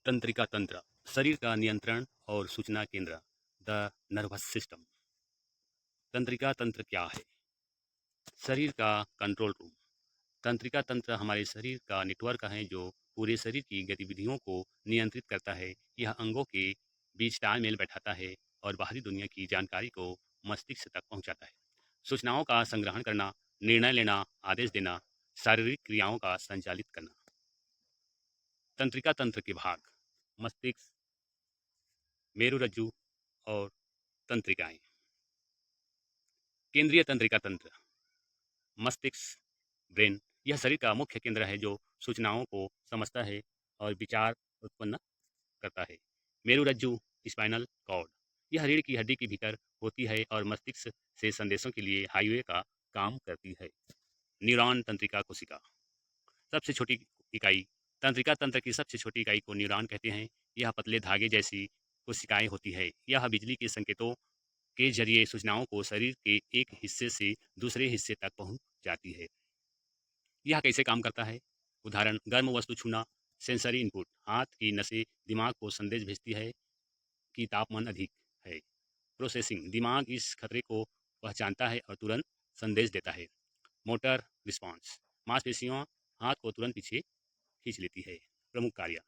तंत्रिका तंत्र शरीर का नियंत्रण और सूचना केंद्र द नर्वस सिस्टम। तंत्रिका तंत्र क्या है? शरीर का कंट्रोल रूम। तंत्रिका तंत्र हमारे शरीर का नेटवर्क है जो पूरे शरीर की गतिविधियों को नियंत्रित करता है। यह अंगों के बीच तालमेल बैठाता है और बाहरी दुनिया की जानकारी को मस्तिष्क तक पहुंचाता है। सूचनाओं का संग्रहण करना, निर्णय लेना, आदेश देना, शारीरिक क्रियाओं का संचालित करना। तंत्रिका तंत्र के भाग: मस्तिष्क, मेरुरज्जु और तंत्रिकाएं। केंद्रीय तंत्रिका तंत्र: मस्तिष्क, ब्रेन। यह शरीर का मुख्य केंद्र है जो सूचनाओं को समझता है और विचार उत्पन्न करता है। मेरुरज्जु, स्पाइनल कॉर्ड। यह रीढ़ की हड्डी के भीतर होती है और मस्तिष्क से संदेशों के लिए हाईवे का काम करती है। न्यूरॉन तंत्रिका कोशिका। सबसे छोटी इकाई। तंत्रिका तंत्र की सबसे छोटी इकाई को न्यूरॉन कहते हैं। यह पतले धागे जैसी कोशिकाएं होती है। यह बिजली के संकेतों के जरिए सूचनाओं को शरीर के एक हिस्से से दूसरे हिस्से तक पहुंच जाती है। यह कैसे काम करता है? उदाहरण: गर्म वस्तु छूना, सेंसरी इनपुट। हाथ की नसें दिमाग को संदेश भेजती है कि तापमान अधिक है। प्रोसेसिंग: दिमाग इस खतरे को पहचानता है और तुरंत संदेश देता है। मोटर रिस्पॉन्स: मांसपेशियां हाथ को तुरंत पीछे खींच लेती है। प्रमुख कार्य: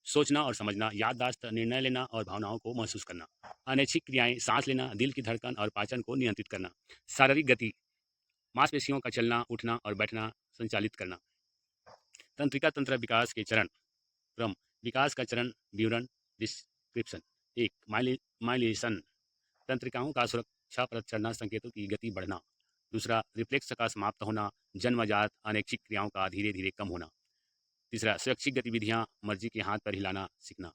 सोचना और समझना, याददाश्त, निर्णय लेना और भावनाओं को महसूस करना। अनैच्छिक क्रियाएं: सांस लेना, दिल की धड़कन और पाचन को नियंत्रित करना। शारीरिक गति: मांसपेशियों का चलना, उठना और बैठना संचालित करना। तंत्रिका तंत्र विकास के चरण क्रम: विकास का चरण विवरण डिस्क्रिप्शन। 1. माइलिनेशन: तंत्रिकाओं का सुरक्षा परत चढ़ना, संकेतों की गति बढ़ना। 2. रिफ्लेक्स का समाप्त होना, जन्मजात अनैच्छिक क्रियाओं का धीरे धीरे कम होना। 3. स्वैच्छिक गतिविधियां, मर्जी के हाथ पर हिलाना सीखना।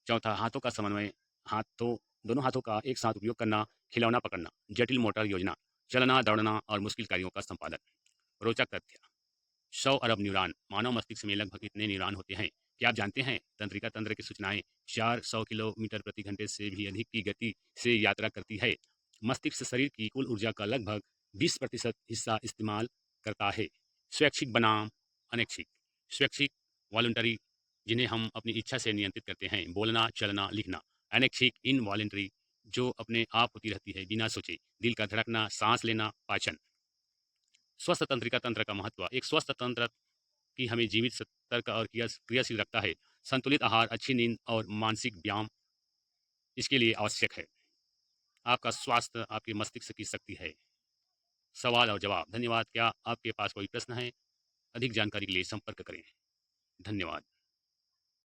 4. हाथों का समन्वय, दोनों हाथों का एक साथ उपयोग करना, खिलौना पकड़ना। जटिल मोटर योजना, चलना, दौड़ना और मुश्किल कार्यों का संपादन। रोचक तथ्य: 100 अरब न्यूरॉन। मानव मस्तिष्क में लगभग इतने न्यूरॉन होते हैं। क्या आप जानते हैं तंत्रिका तंत्र की सूचनाएं 400 किलोमीटर प्रति घंटे से भी अधिक की गति से यात्रा करती है। मस्तिष्क शरीर की कुल ऊर्जा का लगभग 20% हिस्सा इस्तेमाल करता है। स्वैच्छिक बनाम अनैच्छिक: स्वैच्छिक वॉलंटरी, जिन्हें हम अपनी इच्छा से नियंत्रित करते हैं, बोलना, चलना, लिखना। अनैच्छिक इनवॉलेंट्री, जो अपने आप होती रहती है बिना सोचे, दिल का धड़कना, सांस लेना, पाचन। स्वस्थ तंत्रिका तंत्र का महत्व: एक स्वस्थ तंत्र की हमें जीवित, सतर्क और क्रियाशील रखता है। संतुलित आहार, अच्छी नींद और मानसिक व्यायाम इसके लिए आवश्यक है। आपका स्वास्थ्य आपके मस्तिष्क की शक्ति है। सवाल और जवाब: धन्यवाद। क्या आपके पास कोई प्रश्न है? अधिक जानकारी के लिए संपर्क करें। धन्यवाद।